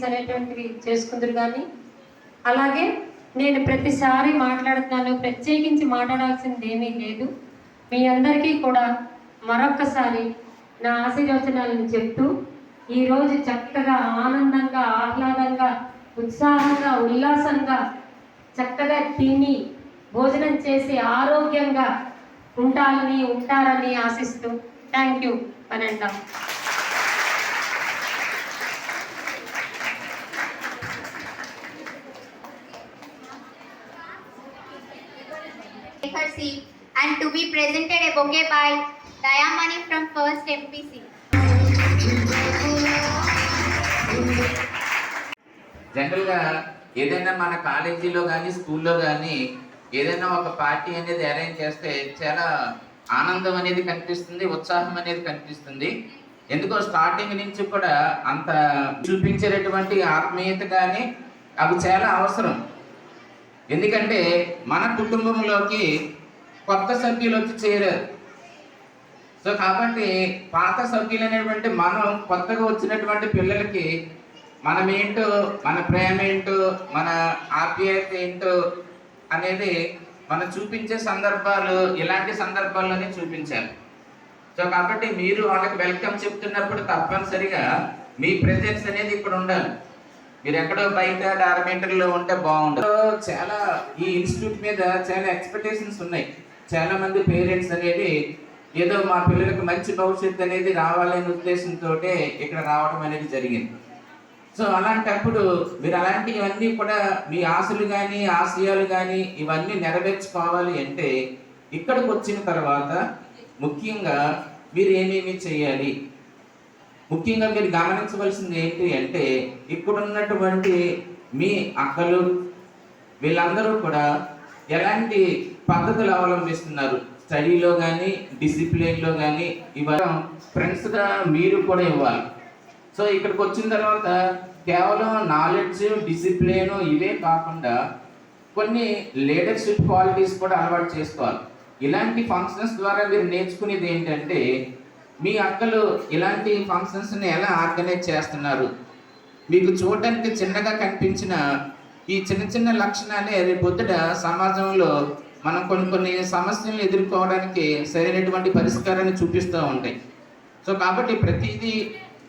Activities అనేటువంటివి చేసుకుందరు. కానీ అలాగే నేను ప్రతిసారి మాట్లాడుతున్నాను, ప్రత్యేకించి మాట్లాడాల్సింది ఏమీ లేదు. మీ అందరికీ కూడా మరొక్కసారి నా ఆశీర్వచనాలను చెప్తూ ఈరోజు చక్కగా ఆనందంగా, ఆహ్లాదంగా, ఉత్సాహంగా, ఉల్లాసంగా చక్కగా తిని భోజనం చేసి ఆరోగ్యంగా ఉంటారని ఆశిస్తూ థ్యాంక్ యూ అని అంటాం. Take her seat and to be presented a bouquet by Dayamani from First MPC. జనరల్గా ఏదైనా మన కాలేజీలో కానీ స్కూల్లో కానీ ఏదైనా ఒక పార్టీ అనేది అరేంజ్ చేస్తే చాలా ఆనందం అనేది కనిపిస్తుంది, ఉత్సాహం అనేది కనిపిస్తుంది. ఎందుకో స్టార్టింగ్ నుంచి కూడా అంత చూపించేటటువంటి ఆత్మీయత కానీ అవి చాలా అవసరం. ఎందుకంటే మన కుటుంబంలోకి కొత్త సభ్యులు వచ్చి చేరారు. సో కాబట్టి పాత సభ్యులు అనేటువంటి మనం కొత్తగా వచ్చినటువంటి పిల్లలకి మనమేంటో, మన ప్రేమ ఏంటో, మన ఆప్యాయత ఏంటో అనేది మనం చూపించే సందర్భాలు ఇలాంటి సందర్భాల్లోనే చూపించాలి. సో కాబట్టి మీరు వాళ్ళకి వెల్కమ్ చెప్తున్నప్పుడు తప్పనిసరిగా మీ ప్రెజెన్స్ అనేది ఇక్కడ ఉండాలి. మీరు ఎక్కడో బయట డార్మెంటరీలో ఉంటే బాగుండదు. చాలా ఈ ఇన్స్టిట్యూట్ మీద చాలా ఎక్స్పెక్టేషన్స్ ఉన్నాయి. చాలా మంది పేరెంట్స్ అనేది ఏదో మా పిల్లలకు మంచి భవిష్యత్తు అనేది రావాలనే ఉద్దేశంతో ఇక్కడ రావడం అనేది జరిగింది. సో అలాంటప్పుడు మీరు అలాంటివన్నీ కూడా మీ ఆశలు కానీ ఆశయాలు కానీ ఇవన్నీ నెరవేర్చుకోవాలి అంటే ఇక్కడికి వచ్చిన తర్వాత ముఖ్యంగా మీరు ఏమేమి చేయాలి, ముఖ్యంగా మీరు గమనించవలసింది ఏంటి అంటే ఇక్కడ ఉన్నటువంటి మీ అక్కలు వీళ్ళందరూ కూడా ఎలాంటి పద్ధతులు అవలంబిస్తున్నారు, స్టడీలో కానీ డిసిప్లిన్లో కానీ ఇవన్నీ ఫ్రెండ్స్గా మీరు కూడా ఇవ్వాలి. సో ఇక్కడికి వచ్చిన తర్వాత కేవలం నాలెడ్జ్, డిసిప్లిన్ ఇవే కాకుండా కొన్ని లీడర్షిప్ క్వాలిటీస్ కూడా అలవాటు చేసుకోవాలి. ఇలాంటి ఫంక్షన్స్ ద్వారా మీరు నేర్చుకునేది ఏంటంటే మీ అక్కలు ఇలాంటి ఫంక్షన్స్ని ఎలా ఆర్గనైజ్ చేస్తున్నారు, మీకు చూడడానికి చిన్నగా కనిపించిన ఈ చిన్న చిన్న లక్షణాలే రేపొద్దుట సమాజంలో మనం కొన్ని సమస్యలను ఎదుర్కోవడానికి సరైనటువంటి పరిష్కారాన్ని చూపిస్తూ ఉంటాయి. సో కాబట్టి ప్రతిదీ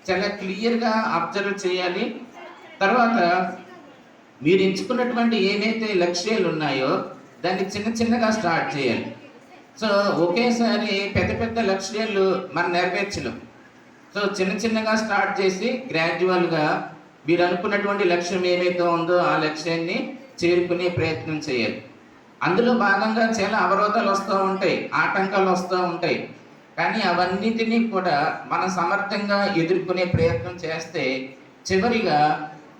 చాలా క్లియర్గా అబ్జర్వ్ చేయాలి. తర్వాత మీరు ఎంచుకున్నటువంటి ఏమైతే లక్ష్యాలు ఉన్నాయో దాన్ని చిన్న చిన్నగా స్టార్ట్ చేయాలి. సో ఒకేసారి పెద్ద పెద్ద లక్ష్యాలు మనం నెరవేర్చలేం. సో చిన్న చిన్నగా స్టార్ట్ చేసి గ్రాడ్యువల్గా మీరు అనుకున్నటువంటి లక్ష్యం ఏమైతే ఉందో ఆ లక్ష్యాన్ని చేరుకునే ప్రయత్నం చేయాలి. అందులో భాగంగా చాలా అవరోధాలు వస్తూ ఉంటాయి, ఆటంకాలు వస్తూ ఉంటాయి. కానీ అవన్నిటినీ కూడా మనం సమర్థంగా ఎదుర్కొనే ప్రయత్నం చేస్తే చివరిగా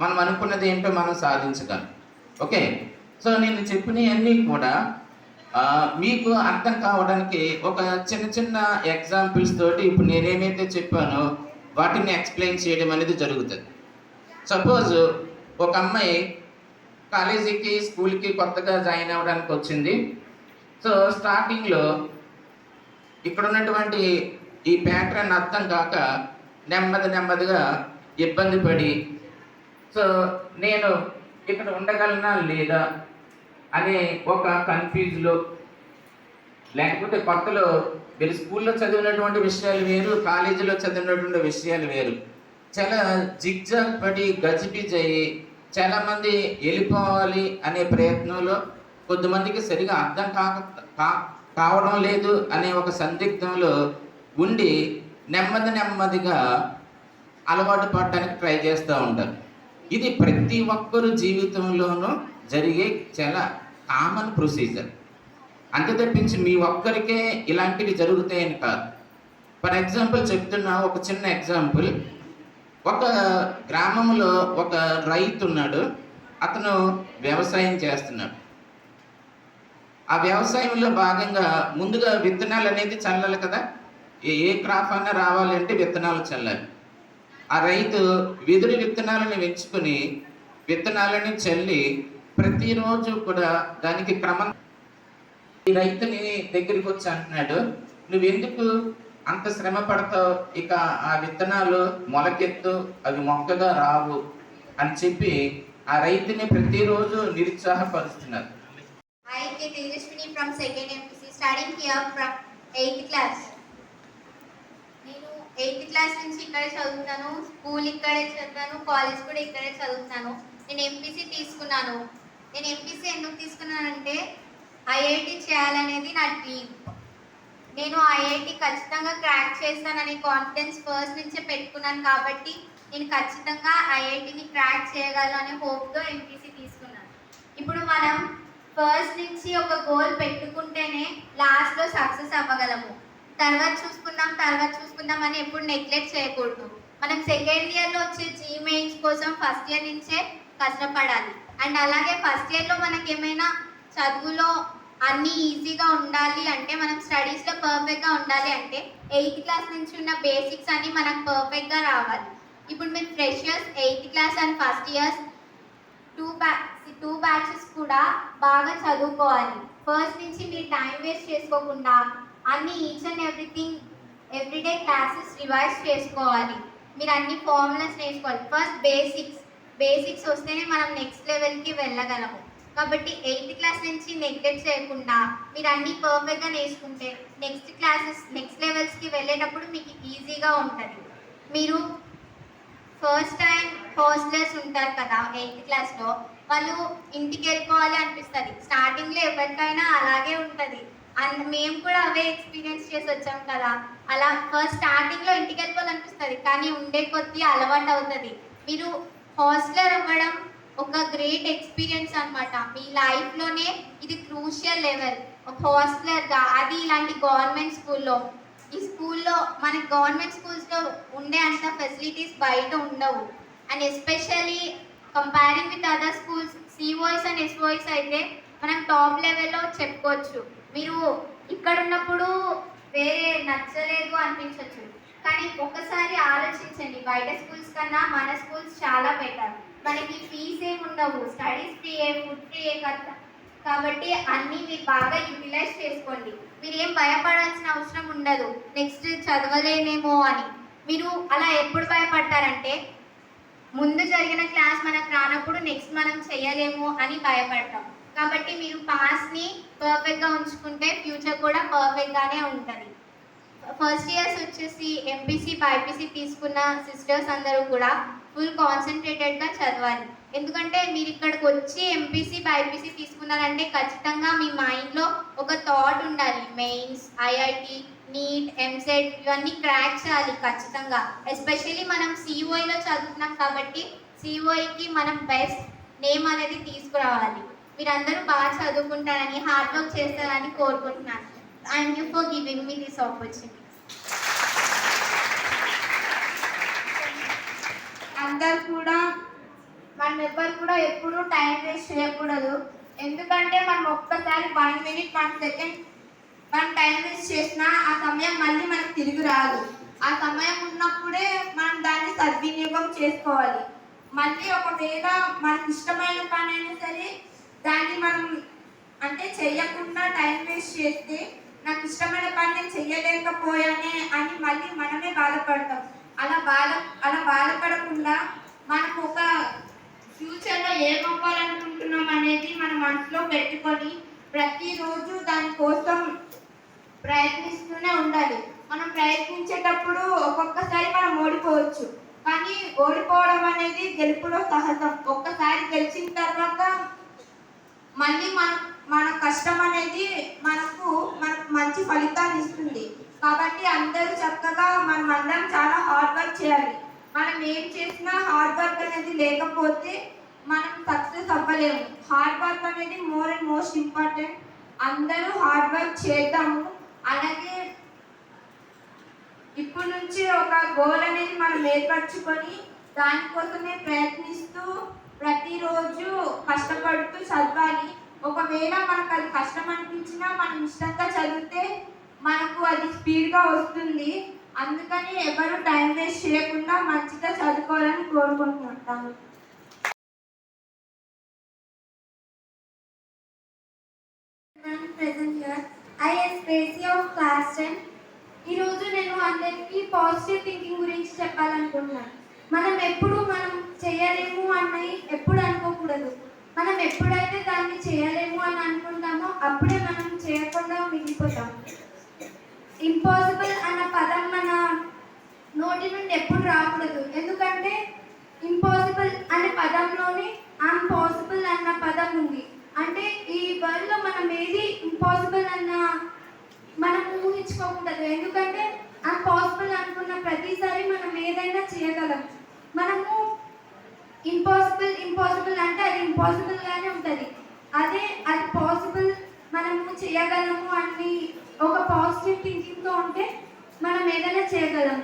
మనం అనుకున్నది ఏంటో మనం సాధించగలం. ఓకే, సో నేను చెప్పినవన్నీ కూడా మీకు అర్థం కావడానికి ఒక చిన్న చిన్న ఎగ్జాంపుల్స్ తోటి ఇప్పుడు నేనేమైతే చెప్పానో వాటిని ఎక్స్ప్లెయిన్ చేయడం అనేది జరుగుతుంది. సపోజ్ ఒక అమ్మాయి కాలేజీకి స్కూల్కి కొత్తగా జాయిన్ అవ్వడానికి వచ్చింది. సో స్టార్టింగ్లో ఇక్కడ ఉన్నటువంటి ఈ ప్యాటర్న్ అర్థం కాక నెమ్మదిగా ఇబ్బంది పడి సో నేను ఇక్కడ ఉండగలనా లేదా అనే ఒక కన్ఫ్యూజ్లో, లేకపోతే కొత్తలో మీరు స్కూల్లో చదివినటువంటి విషయాలు వేరు, కాలేజీలో చదివినటువంటి విషయాలు వేరు, చాలా జిగ్జాగ్ పడి గజిబిజ్ అయ్యి చాలామంది వెళ్ళిపోవాలి అనే ప్రయత్నంలో, కొద్దిమందికి సరిగా అర్థం కావడం లేదు అనే ఒక సందిగ్ధంలో ఉండి నెమ్మదిగా అలవాటు పడటానికి ట్రై చేస్తూ ఉంటారు. ఇది ప్రతి ఒక్కరు జీవితంలోనూ జరిగే చాలా కామన్ ప్రొసీజర్. అంతే తప్పించి మీ ఒక్కరికే ఇలాంటివి జరుగుతాయని కాదు. ఫర్ ఎగ్జాంపుల్ చెప్తున్నా, ఒక చిన్న ఎగ్జాంపుల్. ఒక గ్రామంలో ఒక రైతు ఉన్నాడు. అతను వ్యవసాయం చేస్తున్నాడు. ఆ వ్యవసాయంలో భాగంగా ముందుగా విత్తనాలు అనేది చల్లాలి కదా. ఏ క్రాప్ అన్నా రావాలంటే విత్తనాలు చల్లాలి. ఆ రైతు వెదురు విత్తనాలను ఎంచుకొని విత్తనాలని చల్లి ప్రతిరోజు కూడా దానికి క్రమం. ఈ రైతుని దగ్గరికి వచ్చి అంటున్నాడు, నువ్వెందుకు అంత శ్రమ పడతావు, ఇక ఆ విత్తనాలు మొలకెత్తు, అవి మొక్కగా రావు, అని చెప్పి ఆ రైతుని ప్రతిరోజు నిరుత్సాహపరుస్తున్నారు. I get Tejaswini from second MPC, studying here from 8th class. నేను 8th క్లాస్ నుంచి ఇక్కడే చదువుతాను, స్కూల్ ఇక్కడే చదివాను, కాలేజ్ కూడా ఇక్కడే చదువుతాను. నేను ఎంపీసీ తీసుకున్నాను. నేను ఎంపీసీ ఎందుకు తీసుకున్నానంటే ఐఐటి చేయాలనేది నా డ్రీమ్. నేను ఐఐటి ఖచ్చితంగా క్రాక్ చేస్తాననే కాన్ఫిడెన్స్ ఫస్ట్ నుంచే పెట్టుకున్నాను కాబట్టి నేను ఖచ్చితంగా ఐఐటిని క్రాక్ చేయగలను అనే హోప్తో ఎంపీసీ తీసుకున్నాను. ఇప్పుడు మనం ఫస్ట్ నుంచి ఒక గోల్ పెట్టుకుంటేనే లాస్ట్లో సక్సెస్ అవ్వగలము. తర్వాత చూసుకుందాం అని ఎప్పుడు నెగ్లెక్ట్ చేయకూడదు. మనం సెకండ్ ఇయర్లో వచ్చే జీమెయిన్స్ కోసం ఫస్ట్ ఇయర్ నుంచే కష్టపడాలి. అండ్ అలాగే ఫస్ట్ ఇయర్లో మనకి ఏమైనా చదువులో అన్నీ ఈజీగా ఉండాలి అంటే, మనం స్టడీస్లో పర్ఫెక్ట్గా ఉండాలి అంటే 8th క్లాస్ నుంచి ఉన్న బేసిక్స్ అన్నీ మనకు పర్ఫెక్ట్గా రావాలి. ఇప్పుడు మీరు freshers 8th class and first years two batches కూడా బాగా చదువుకోవాలి. ఫస్ట్ నుంచి మీరు టైం వేస్ట్ చేసుకోకుండా అన్ని each and everything everyday classes revise చేసుకోవాలి. మీరు అన్ని ఫార్ములాస్ నేర్చుకోవాలి. ఫస్ట్ బేసిక్స్ వస్తేనే మనం నెక్స్ట్ లెవెల్కి వెళ్ళగలము. కాబట్టి 8th క్లాస్ నుంచి నెగ్లెక్ట్ చేయకుండా మీరు అన్నీ పర్ఫెక్ట్గా నేర్చుకుంటే నెక్స్ట్ లెవెల్స్కి వెళ్ళేటప్పుడు మీకు ఈజీగా ఉంటుంది. మీరు ఫస్ట్ టైం హాస్టలర్స్ ఉంటారు కదా 8th క్లాస్లో, వాళ్ళు ఇంటికి వెళ్ళిపోవాలి అనిపిస్తుంది. స్టార్టింగ్లో ఎవరికైనా అలాగే ఉంటుంది. అండ్ మేము కూడా అవే ఎక్స్పీరియన్స్ చేసి వచ్చాం కదా. అలా ఫస్ట్ స్టార్టింగ్లో ఇంటికి వెళ్ళిపోవాలనిపిస్తుంది, కానీ ఉండే కొద్దీ అలవాటు అవుతుంది. మీరు హాస్టలర్ అవ్వడం ఒక గ్రేట్ ఎక్స్పీరియన్స్ అనమాట. మీ లైఫ్లోనే ఇది క్రూషియల్ లెవెల్. ఒక హాస్టలర్గా, అది ఇలాంటి గవర్నమెంట్ స్కూల్లో. ఈ స్కూల్లో మనకి గవర్నమెంట్ స్కూల్స్లో ఉండే అంత ఫెసిలిటీస్ బయట ఉండవు. And especially comparing with other schools, cos and SOS అయితే మనం టాప్ లెవెల్లో చెప్పుకోవచ్చు. మీరు ఇక్కడ ఉన్నప్పుడు వేరే నచ్చలేదు అనిపించవచ్చు, కానీ ఒకసారి ఆలోచించండి, బయట స్కూల్స్ కన్నా మన స్కూల్స్ చాలా బెటర్. మనకి ఫీజ్ ఏమి ఉండవు, స్టడీస్ ఫ్రీయే, ఫుడ్ ఫ్రీయే కదా. కాబట్టి అన్నీ మీరు బాగా యూటిలైజ్ చేసుకోండి. మీరు ఏం భయపడాల్సిన అవసరం ఉండదు నెక్స్ట్ చదవలేనేమో అని. మీరు అలా ఎప్పుడు భయపడతారంటే, ముందు జరిగిన క్లాస్ మనకు రానప్పుడు నెక్స్ట్ మనం చేయలేము అని భయపడతాం. కాబట్టి మీరు పాస్ని పర్ఫెక్ట్గా ఉంచుకుంటే ఫ్యూచర్ కూడా పర్ఫెక్ట్గానే ఉంటుంది. ఫస్ట్ ఇయర్స్ వచ్చేసి ఎంపీసీ బైపీసీ తీసుకున్న సిస్టర్స్ అందరూ కూడా ఫుల్ కాన్సన్ట్రేటెడ్గా చదవాలి. ఎందుకంటే మీరు ఇక్కడికి వచ్చి ఎంపీసీ బైపీసీ తీసుకున్నారంటే ఖచ్చితంగా మీ మైండ్లో ఒక థాట్ ఉండాలి. మెయిన్స్, ఐఐటి, నీట్, ఎంసెట్ ఇవన్నీ క్రాక్ చేయాలి ఖచ్చితంగా. ఎస్పెషల్లీ మనం సిఓఈలో చదువుతున్నాం కాబట్టి సిఓఈకి మనం బెస్ట్ నేమ్ అనేది తీసుకురావాలి. మీరందరూ బాగా చదువుకుంటారని, హార్డ్ వర్క్ చేస్తారని కోరుకుంటున్నాను. Thank you for giving me this opportunity. అందరు కూడా మనం ఎవ్వరు కూడా ఎప్పుడూ టైం వేస్ట్ చేయకూడదు. ఎందుకంటే మనం ఒక్కసారి 1 minute 1 second మనం టైం వేస్ట్ చేసినా ఆ సమయం మళ్ళీ మనకు తిరిగి రాదు. ఆ సమయం ఉన్నప్పుడే మనం దాన్ని సద్వినియోగం చేసుకోవాలి. మళ్ళీ ఒకవేళ మనకు ఇష్టమైన పని అయినా సరే దాన్ని మనం అంటే చెయ్యకుండా టైం వేస్ట్ చేస్తే, నాకు ఇష్టమైన పని నేను చెయ్యలేకపోయానే అని మళ్ళీ మనమే బాధపడతాం. అలా బాధపడకుండా మనకు ఒక ఫ్యూచర్లో ఏమవ్వాలనుకుంటున్నాం అనేది మన మనసులో పెట్టుకొని ప్రతిరోజు దానికోసం ప్రయత్నిస్తూనే ఉండాలి. మనం ప్రయత్నించేటప్పుడు ఒక్కొక్కసారి మనం ఓడిపోవచ్చు, కానీ ఓడిపోవడం అనేది గెలుపులో సహజం. ఒక్కసారి గెలిచిన తర్వాత మళ్ళీ మన కష్టం అనేది మనకు మంచి ఫలితాన్ని ఇస్తుంది. కాబట్టి అందరూ చక్కగా మనం అందరం చాలా హార్డ్ వర్క్ చేయాలి. మనం ఏం చేసినా హార్డ్ వర్క్ అనేది లేకపోతే మనం సక్సెస్ అవ్వలేము. హార్డ్ వర్క్ అనేది మోర్ అండ్ మోస్ట్ ఇంపార్టెంట్. అందరూ హార్డ్ వర్క్ చేద్దాము. అలాగే ఇప్పటి నుంచి ఒక గోల్ అనేది మనం ఏర్పరచుకొని దానికోసమే ప్రయత్నిస్తూ ప్రతిరోజు కష్టపడుతూ చదవాలి. ఒకవేళ మనకు అది కష్టం అనిపించినా మనం ఇష్టంగా చదివితే మనకు అది స్పీడ్గా వస్తుంది. అందుకని ఎవరు టైం వేస్ట్ చేయకుండా మంచిగా చదువుకోవాలని కోరుకుంటున్నాను. ఈరోజు నేను అందరికీ పాజిటివ్ థింకింగ్ గురించి చెప్పాలనుకుంటున్నాను. మనం ఎప్పుడు మనం చేయలేము అన్నవి ఎప్పుడు అనుకోకూడదు. మనం ఎప్పుడైతే దాన్ని చేయలేము అని అనుకుంటామో అప్పుడే మనం చేయకుండా మిగిలిపోతాం. ఇంపాసిబుల్ అన్న పదం మన నోటి నుండి ఎప్పుడు రాకూడదు. ఎందుకంటే ఇంపాసిబుల్ అనే పదంలోనే అన్పాసిబుల్ అన్న పదం ఉంది. అంటే ఈ వరల్డ్లో మనం ఏది ఇంపాసిబుల్ అన్న మనం ఊహించుకోకూడదు. ఎందుకంటే అన్పాసిబుల్ అనుకున్న ప్రతిసారి మనం ఏదైనా చేయగలం. మనము ఇంపాసిబుల్ అంటే అది ఇంపాసిబుల్గానే ఉంటుంది. అదే అది పాసిబుల్, మనము చేయగలము అని ఒక పాజిటివ్ థింకింగ్తో ఉంటే మనం ఏదైనా చేయగలం.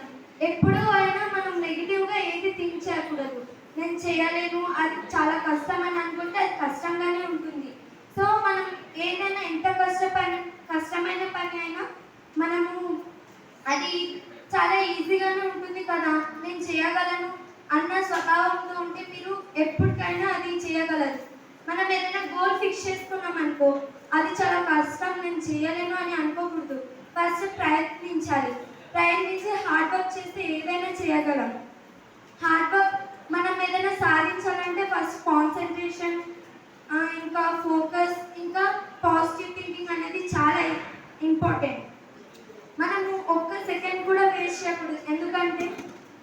ఎప్పుడూ అయినా మనం నెగిటివ్గా ఏది థింక్ చేయకూడదు. నేను చేయలేను, అది చాలా కష్టం అని అనుకుంటే అది కష్టంగానే ఉంటుంది. సో మనం ఏదైనా ఎంత కష్టమైన పని అయినా మనము అది చాలా ఈజీగానే ఉంటుంది కదా, నేను చేయగలను అన్న స్వభావంతో ఉంటే మీరు ఎప్పటికైనా అది చేయగలరు. మనం ఏదైనా గోల్ ఫిక్స్ చేసుకున్నాం అనుకో, అది చాలా కష్టం, నేను చేయలేను అని అనుకోకూడదు. ఫస్ట్ ప్రయత్నించి హార్డ్ వర్క్ చేస్తే ఏదైనా చేయగలం. హార్డ్ వర్క్ మనం ఏదైనా సాధించాలంటే ఫస్ట్ కాన్సన్ట్రేషన్, ఇంకా ఫోకస్, ఇంకా పాజిటివ్ థింకింగ్ అనేది చాలా ఇంపార్టెంట్. మనము ఒక్క సెకండ్ కూడా వేస్ట్ చేయకూడదు. ఎందుకంటే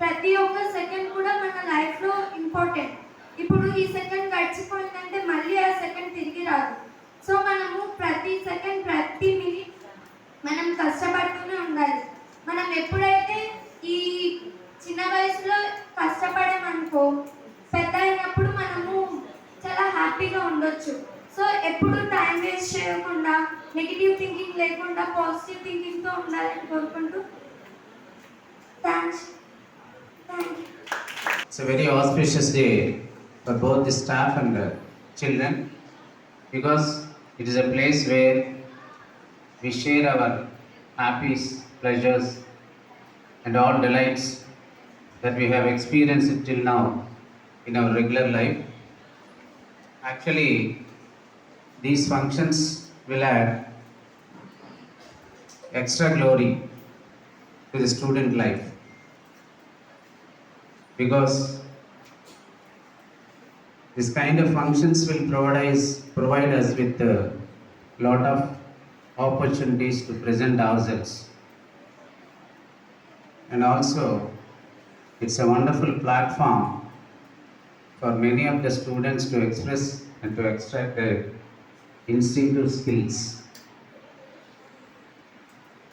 ప్రతి ఒక్క సెకండ్ కూడా మన లైఫ్లో ఇంపార్టెంట్. ఇప్పుడు ఈ సెకండ్ గడిచిపోయిందంటే మళ్ళీ ఆ సెకండ్ తిరిగి రాదు. సో మనము ప్రతి సెకండ్, ప్రతి మినిట్ మనం కష్టపడుతూనే ఉండాలి. మనం ఎప్పుడైతే ఈ చిన్న వయసులో కష్టపడామనుకో, పెద్ద అయినప్పుడు మనము చాలా హ్యాపీగా ఉండొచ్చు. సో ఎప్పుడు టైం వేస్ట్ చేయకుండా, నెగిటివ్ థింకింగ్ లేకుండా పాజిటివ్ థింకింగ్తో ఉండాలని కోరుకుంటూ thank you. It's a very auspicious day for both the staff and the children, because it is a place where we share our happies, pleasures and all delights that we have experienced till now in our regular life. Actually, these functions will add extra glory to the student life, because this kind of functions will provide us with a lot of opportunities to present ourselves, and also it's a wonderful platform for many of the students to express and to extract their instinctive skills.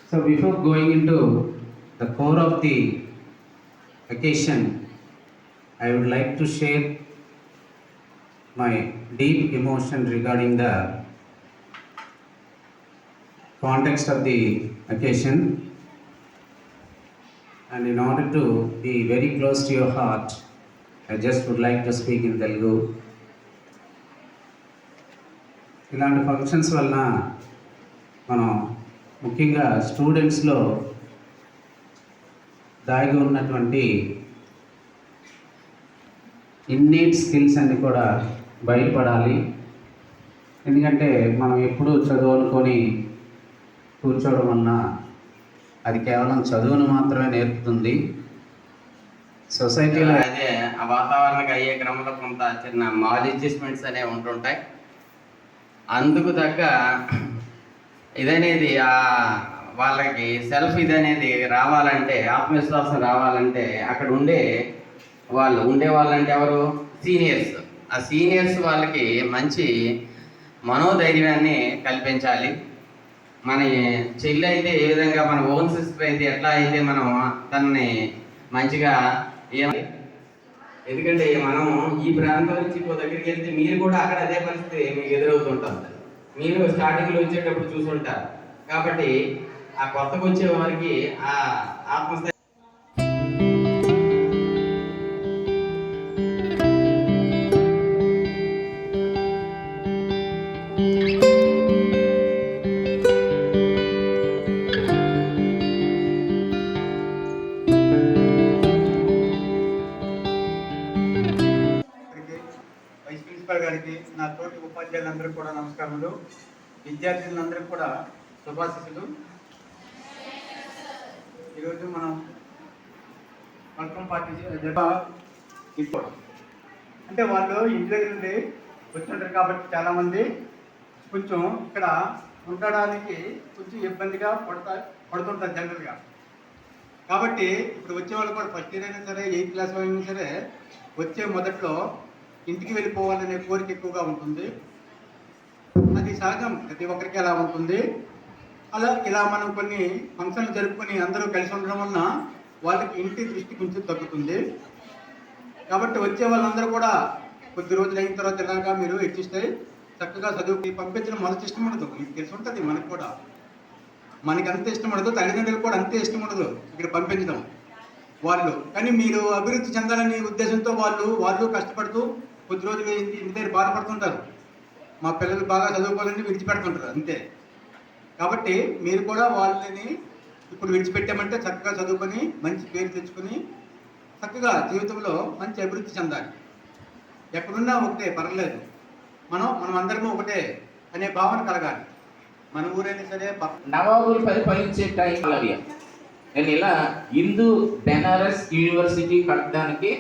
So before going into the core of the occasion, I would like to share my deep emotion regarding the context of the occasion, and in order to be very close to your heart, I just would like to speak in Telugu. ఇలాంటి functions వలన మనం ముఖ్యంగా స్టూడెంట్స్లో దాగి ఉన్నటువంటి innate skills అన్ని కూడా బయటపడాలి. ఎందుకంటే మనం ఎప్పుడూ చదువు అనుకొని కూర్చోవడం వలన అది కేవలం చదువును మాత్రమే నేర్పుతుంది. సొసైటీలో అదే ఆ వాతావరణానికి అయ్యే క్రమంలో కొంత చిన్న మాల్ అడ్జస్ట్మెంట్స్ అనేవి ఉంటుంటాయి. అందుకు తగ్గ ఇదనేది వాళ్ళకి సెల్ఫ్ ఇదనేది రావాలంటే, ఆత్మవిశ్వాసం రావాలంటే అక్కడ ఉండేవాళ్ళంటే ఎవరు? సీనియర్స్. ఆ సీనియర్స్ వాళ్ళకి మంచి మనోధైర్యాన్ని కల్పించాలి. మన చెల్లి అయితే ఏ విధంగా, మన ఓన్ సిస్టర్ అయితే ఎట్లా అయితే మనం తనని మంచిగా ఎందుకంటే మనం ఈ ప్రాంతం నుంచి ఇంకో దగ్గరికి వెళ్తే మీరు కూడా అక్కడ అదే పరిస్థితి మీకు ఎదురవుతుంటారు. మీరు స్టార్టింగ్లో వచ్చేటప్పుడు చూసుంటారు. కాబట్టి ఆ కొత్తకు వచ్చే వారికి ఆ ఆత్మస్థైర్యం వైస్ ప్రిన్సిపాల్ గారికి, నా తోటి ఉపాధ్యాయులందరికీ కూడా నమస్కారములు. విద్యార్థులందరికీ కూడా శుభాశీస్సులు. ఈరోజు మనం వెల్కమ్ పార్టీ ఇప్పుడు అంటే వాళ్ళు ఇంటి దగ్గర నుండి వచ్చుంటారు కాబట్టి చాలామంది కొంచెం ఇక్కడ ఉండడానికి కొంచెం ఇబ్బందిగా పడుతుంటారు జనరల్గా. కాబట్టి ఇప్పుడు వచ్చే వాళ్ళు కూడా ఫస్ట్ ఇయర్ అయినా సరే 8th క్లాస్ అయినా సరే వచ్చే మొదట్లో ఇంటికి వెళ్ళిపోవాలనే కోరిక ఎక్కువగా ఉంటుంది. అది సహజం, ప్రతి ఒక్కరికి అలా ఉంటుంది. ఇలా మనం కొన్ని ఫంక్షన్లు జరుపుకొని అందరూ కలిసి ఉండడం వలన వాళ్ళకి ఇంటి దృష్టి కొంచెం తగ్గుతుంది. కాబట్టి వచ్చే వాళ్ళందరూ కూడా కొద్ది రోజులు అయిన తర్వాత ఇలాగా మీరు అడ్జస్ట్ అయ్యి చక్కగా చదువుకి పంపించడం మనకు ఇష్టం ఉండదు. మీకు తెలిసి ఉంటుంది, మనకు కూడా మనకి అంత ఇష్టం ఉండదు, తల్లిదండ్రులకు కూడా అంతే ఇష్టం ఉండదు ఇక్కడ పంపించడం వాళ్ళు. కానీ మీరు అభివృద్ధి చెందాలనే ఉద్దేశంతో వాళ్ళు కష్టపడుతూ కొద్ది రోజులు ఇంటి దగ్గర బాధపడుతుంటారు. మా పిల్లలు బాగా చదువుకోవాలని విడిచిపెడుతుంటారు అంతే. కాబట్టి మీరు కూడా వాళ్ళని ఇప్పుడు విడిచిపెట్టామంటే చక్కగా చదువుకొని మంచి పేరు తెచ్చుకొని చక్కగా జీవితంలో మంచి అభివృద్ధి చెందాలి. ఎక్కడున్నా ఒకటే, పర్లేదు, మనం అందరము ఒకటే అనే భావన కలగాలి. మన ఊరైనా సరే నవాబులు పరిపాలించే టైం అలాగే నేను ఇలా హిందూ బెనారస్ యూనివర్సిటీ కట్టడానికి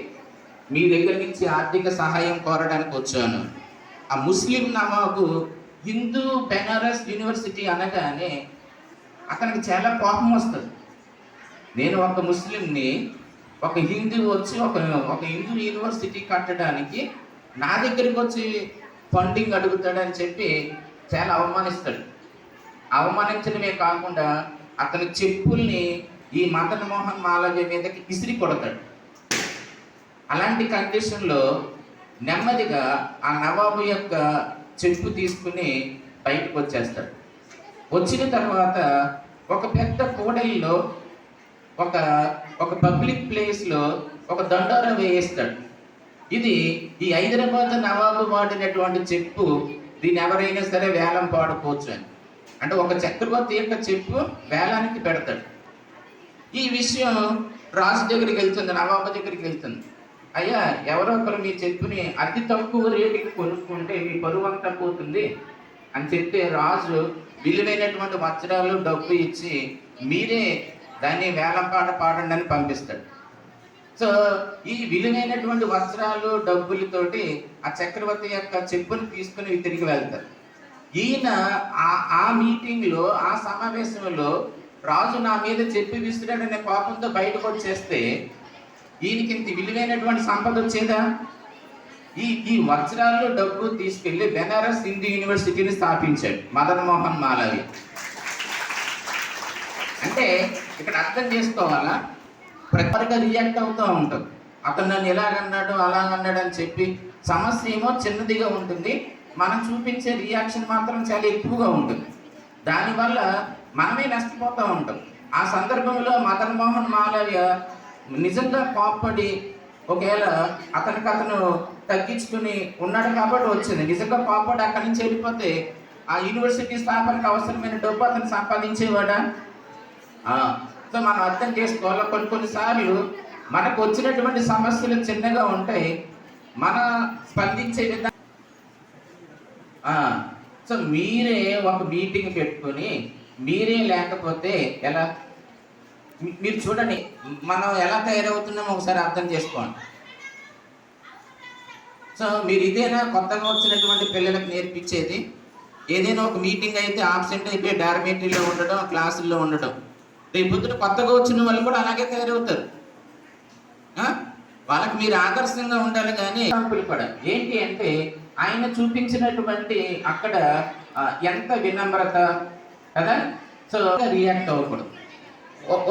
మీ దగ్గర నుంచి ఆర్థిక సహాయం కోరడానికి వచ్చాను. ఆ ముస్లిం నవాబు హిందూ బెనారస్ యూనివర్సిటీ అనగానే అతనికి చాలా కోపం వస్తుంది. నేను ఒక ముస్లింని, ఒక హిందూ వచ్చి ఒక హిందూ యూనివర్సిటీ కట్టడానికి నా దగ్గరికి వచ్చి ఫండింగ్ అడుగుతాడని చెప్పి చాలా అవమానిస్తాడు. అవమానించడమే కాకుండా అతని చెప్పుల్ని ఈ మదన్ మోహన్ మాలవ్య మీదకి ఇసిరి కొడతాడు. అలాంటి కండిషన్లో నెమ్మదిగా ఆ నవాబు యొక్క చెప్పు తీసుకుని బయటకు వచ్చేస్తాడు. వచ్చిన తర్వాత ఒక పెద్ద కూడలిలో ఒక పబ్లిక్ ప్లేస్లో ఒక దండోరా వేయిస్తాడు. ఇది ఈ హైదరాబాద్ నవాబు వాడినటువంటి చెప్పు, దీన్ని ఎవరైనా సరే వేలం పాడుకోవచ్చు అని. అంటే ఒక చక్రవర్తి యొక్క చెప్పు వేలానికి పెడతాడు. ఈ విషయం రాజు దగ్గరికి వెళ్తుంది, నవాబు దగ్గరికి వెళ్తుంది. అయ్యా, ఎవరో ఒకరు మీ చెప్పుని అతి తక్కువ రేటుకి కొనుక్కుంటే మీ పరువు అంతా పోతుంది అని చెప్తే రాజు విలువైనటువంటి వజ్రాలు డబ్బు ఇచ్చి మీరే దాన్ని వేలం పాట పాడండి అని పంపిస్తాడు. సో ఈ విలువైనటువంటి వజ్రాలు డబ్బులతోటి ఆ చక్రవర్తి యొక్క చెప్పుని తీసుకుని తిరిగి వెళ్తారు. ఈయన ఆ మీటింగ్లో, ఆ సమావేశంలో రాజు నా మీద చెప్పి విసిరాడనే కోపంతో బయటకు వచ్చేస్తే ఈయనకి ఇంత విలువైనటువంటి సంపద వచ్చేదా? ఈ వజ్రాలు డబ్బు తీసుకెళ్లి బెనారస్ హిందూ యూనివర్సిటీని స్థాపించాడు మదన్ మోహన్ మాలవ్య. అంటే ఇక్కడ అర్థం చేసుకోవాలా, ప్రతిగా రియాక్ట్ అవుతూ ఉంటాం. అతను నన్ను ఎలాగన్నాడు అలాగన్నాడు అని చెప్పి సమస్య ఏమో చిన్నదిగా ఉంటుంది, మనం చూపించే రియాక్షన్ మాత్రం చాలా ఎక్కువగా ఉంటుంది. దానివల్ల మనమే నష్టపోతూ ఉంటాం. ఆ సందర్భంలో మదన్ మోహన్ మాలవ్య నిజంగా కోప్పడి ఒకవేళ అతను తగ్గించుకుని ఉన్నాడు కాబట్టి వచ్చింది. నిజంగా కోప్పడి అక్కడి నుంచి వెళ్ళిపోతే ఆ యూనివర్సిటీ స్థాపనకు అవసరమైన డబ్బు అతను సంపాదించేవాడా? సో మనం అర్థం చేసుకోవాలి, కొన్నిసార్లు మనకు వచ్చినటువంటి సమస్యలు చిన్నగా ఉంటాయి, మన స్పందించే విధానం. సో మీరే ఒక మీటింగ్ పెట్టుకొని మీరే లేకపోతే ఎలా? మీరు చూడండి, మనం ఎలా తయారవుతున్నామో ఒకసారి అర్థం చేసుకోండి. సో మీరు ఇదేనా కొత్తగా వచ్చినటువంటి పిల్లలకు నేర్పించేది? ఏదైనా ఒక మీటింగ్ అయితే ఆబ్సెంట్ అయిపోయి డార్మేటరీలో ఉండడం, క్లాసుల్లో ఉండడం. రేపు పొద్దున కొత్తగా వచ్చిన వాళ్ళు కూడా అలాగే తయారవుతారు. వాళ్ళకి మీరు ఆదర్శంగా ఉండాలి. కానీ కూడా ఏంటి అంటే ఆయన చూపించినటువంటి అక్కడ ఎంత వినమ్రత కదా. సో రియాక్ట్ అవ్వకూడదు.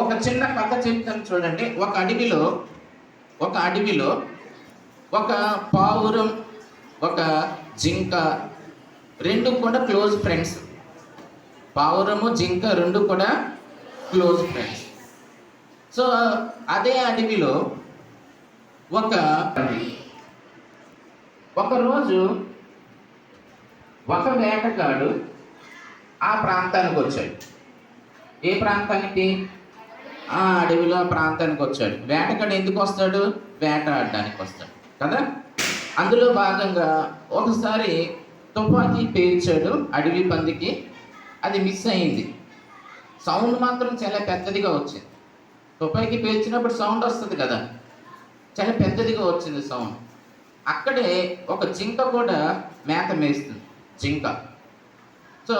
ఒక చిన్న కథ చెప్తాను చూడండి. ఒక అడవిలో ఒక పావురం, ఒక జింక రెండు కూడా క్లోజ్ ఫ్రెండ్స్. పావురము, జింక రెండు కూడా క్లోజ్ ఫ్రెండ్స్. సో అదే అడవిలో ఒకరోజు ఒక వేటగాడు ఆ ప్రాంతానికి వచ్చాడు. ఏ ప్రాంతానికి? ఆ అడవిలో ప్రాంతానికి వచ్చాడు. వేటగాడు ఎందుకు వస్తాడు? వేటాడడానికి వస్తాడు కదా. అందులో భాగంగా ఒకసారి తుపాకీ పేల్చాడు అడవి పందికి. అది మిస్ అయింది. సౌండ్ మాత్రం చాలా పెద్దదిగా వచ్చింది. తుపాకీ పేల్చినప్పుడు సౌండ్ వస్తుంది కదా. చాలా పెద్దదిగా వచ్చింది సౌండ్. అక్కడే ఒక జింక కూడా మేత మేస్తుంది, జింక. సో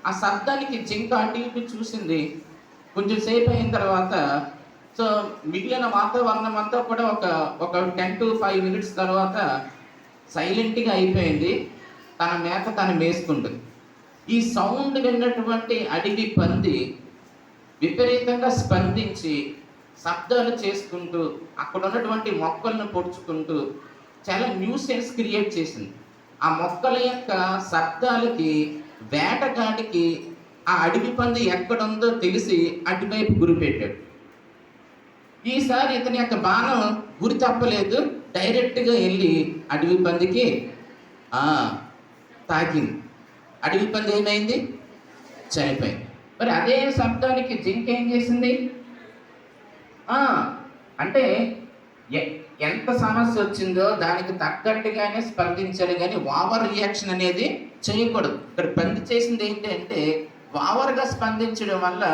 ఆ శబ్దానికి జింక అటు ఇటు చూసింది. కొంచెం సేపు అయిన తర్వాత సో మిగిలిన వాతావరణం అంతా కూడా ఒక 10 to 5 minutes తర్వాత సైలెంట్గా అయిపోయింది. తన మేత తను మేసుకుంటుంది. ఈ సౌండ్ విన్నటువంటి అడవి పంది విపరీతంగా స్పందించి శబ్దాలు చేసుకుంటూ అక్కడ ఉన్నటువంటి మొక్కలను పొడుచుకుంటూ చాలా న్యూసెన్స్ క్రియేట్ చేసింది. ఆ మొక్కల యొక్క శబ్దాలకి వేటగాడికి ఆ అడవి పంది ఎక్కడుందో తెలిసి అటువైపు గురిపెట్టాడు. ఈసారి ఇతని యొక్క బాణం గురి తప్పలేదు, డైరెక్ట్గా వెళ్ళి అడవి పందికి తాకింది. అడవి పంది ఏమైంది? చనిపోయింది. మరి అదే శబ్దానికి జింక ఏం చేసింది? అంటే ఎంత సమస్య వచ్చిందో దానికి తగ్గట్టుగానే స్పందించాడు, కానీ ఓవర్ రియాక్షన్ అనేది చేయకూడదు. ఇక్కడ పంది చేసింది ఏంటంటే ఓవర్గా స్పందించడం వల్ల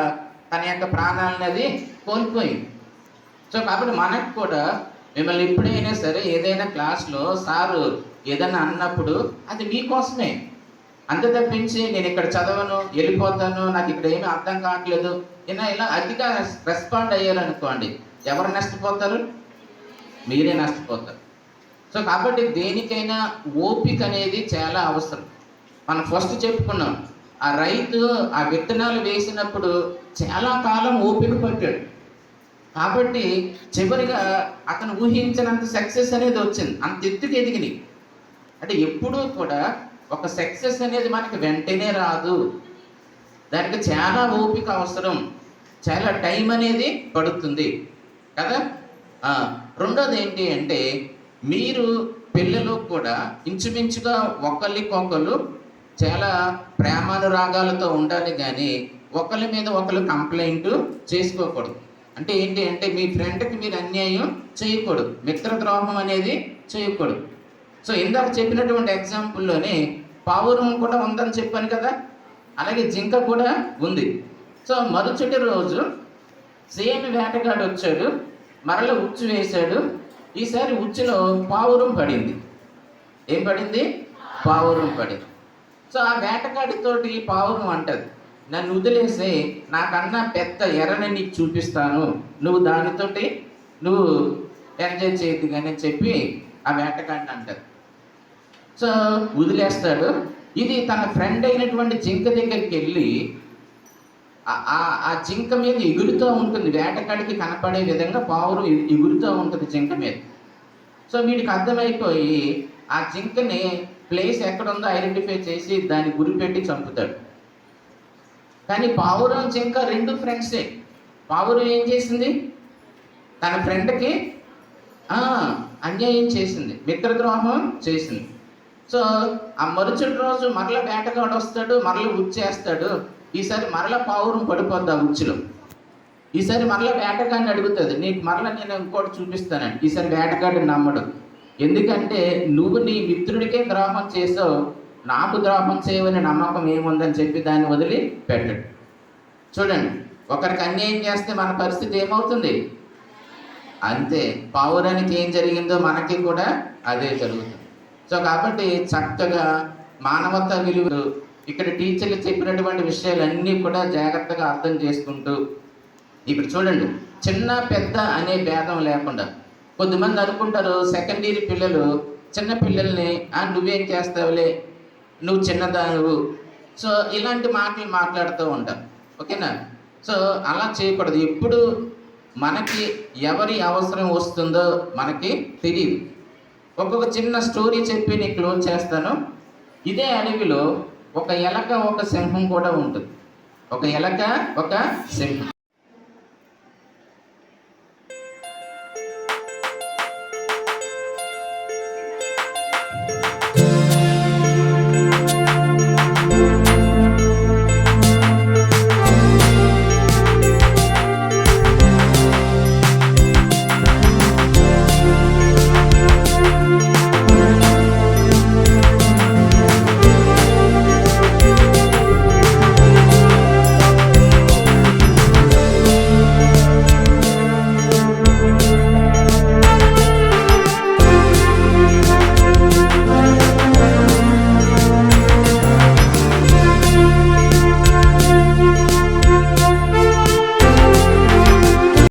తన యొక్క ప్రాణాలనేది కోల్పోయింది. సో కాబట్టి మనకు కూడా మిమ్మల్ని ఎప్పుడైనా సరే ఏదైనా క్లాస్లో సారు ఏదైనా అన్నప్పుడు అది మీకోసమే, అంత తప్పించి నేను ఇక్కడ చదవను వెళ్ళిపోతాను నాకు ఇక్కడ ఏమీ అర్థం కావట్లేదు ఇలా అతిగా రెస్పాండ్ అయ్యారనుకోండి, ఎవరు నష్టపోతారు? మీరే నష్టపోతారు. సో కాబట్టి దేనికైనా ఓపిక అనేది చాలా అవసరం. మనం ఫస్ట్ చెప్పుకున్నాం, ఆ రైతు ఆ విత్తనాలు వేసినప్పుడు చాలా కాలం ఓపిక పట్టాడు. కాబట్టి చివరిగా అతను ఊహించినంత సక్సెస్ అనేది వచ్చింది, అంత ఎత్తుకు ఎదిగినాయి. అంటే ఎప్పుడూ కూడా ఒక సక్సెస్ అనేది మనకి వెంటనే రాదు, దానికి చాలా ఓపిక అవసరం, చాలా టైం అనేది పడుతుంది కదా. రెండోది ఏంటి అంటే మీరు పిల్లలు కూడా ఇంచుమించుగా ఒకళ్ళకొకళ్ళు చాలా ప్రేమానురాగాలతో ఉండాలి, కానీ ఒకళ్ళ మీద ఒకళ్ళు కంప్లైంట్ చేసుకోకూడదు. అంటే ఏంటి అంటే మీ ఫ్రెండ్కి మీరు అన్యాయం చేయకూడదు, మిత్రద్రోహం అనేది చేయకూడదు. సో ఇందాక చెప్పినటువంటి ఎగ్జాంపుల్లోనే పావురం కూడా ఉందని చెప్పాను కదా, అలాగే జింక కూడా ఉంది. సో మరుసటి రోజు సేమ్ వేటగాడు వచ్చాడు, మరల ఉచ్చు వేశాడు. ఈసారి ఉచ్చులో పావురం పడింది. ఏం పడింది? పావురం పడింది. సో ఆ వేటగాడితోటి పావురం అంటది, నన్ను వదిలేసే, నాకన్నా పెద్ద ఎర్రని నీకు చూపిస్తాను, నువ్వు దానితోటి నువ్వు ఎంజాయ్ చేయద్దు కానీ చెప్పి ఆ వేటగాడిని అంటది. సో వదిలేస్తాడు. ఇది తన ఫ్రెండ్ అయినటువంటి జింక దగ్గరికి వెళ్ళి ఆ జింక మీద ఎగురుతూ ఉంటుంది, వేటగాడికి కనపడే విధంగా పావురం ఎగురుతూ ఉంటుంది జింక మీద. సో వీడికి అర్థమైపోయి ఆ జింకని ప్లేస్ ఎక్కడుందో ఐడెంటిఫై చేసి దాన్ని గురిపెట్టి చంపుతాడు. కానీ పావురం జింక రెండు ఫ్రెండ్సే. పావురం ఏం చేసింది? తన ఫ్రెండ్కి అన్యాయం చేసింది, మిత్రద్రోహం చేసింది. సో ఆ మరుసటి రోజు మరల వేటగాడు వస్తాడు, మరల ఉచ్చేస్తాడు. ఈసారి మరల పావురం పడిపోద్ది ఆ ఉచ్చులో. ఈసారి మరల వేటగాడిని అడుగుతుంది, నీకు మరల నేను ఇంకోటి చూపిస్తానండి. ఈసారి వేటగాడిని నమ్మడు, ఎందుకంటే నువ్వు నీ మిత్రుడికే ద్రోహం చేసావు, నాకు ద్రోహం చేయవని నమ్మకం ఏముందని చెప్పి దాన్ని వదిలి పెట్టాడు. చూడండి, ఒకరికి అన్యాయం చేస్తే మన పరిస్థితి ఏమవుతుంది? అంతే, పావురానికి ఏం జరిగిందో మనకి కూడా అదే జరుగుతుంది. సో కాబట్టి చక్కగా మానవతా విలువలు ఇక్కడ టీచర్లు చెప్పినటువంటి విషయాలన్నీ కూడా జాగ్రత్తగా అర్థం చేసుకుంటూ, ఇప్పుడు చూడండి, చిన్న పెద్ద అనే భేదం లేకుండా. కొద్దిమంది అనుకుంటారు సెకండ్ ఇయర్ పిల్లలు చిన్న పిల్లల్ని నువ్వేం చేస్తావులే, నువ్వు చిన్నదాను, సో ఇలాంటి మాటలు మాట్లాడుతూ ఉంటారు. ఓకేనా? సో అలా చేయకూడదు. ఎప్పుడు మనకి ఎవరి అవసరం వస్తుందో మనకి తెలియదు. ఒక్కొక్క చిన్న స్టోరీ చెప్పి నేను క్లోజ్ చేస్తాను. ఇదే అడవిలో ఒక ఎలక ఒక సింహం కూడా ఉంటుంది. ఒక ఎలక ఒక సింహం.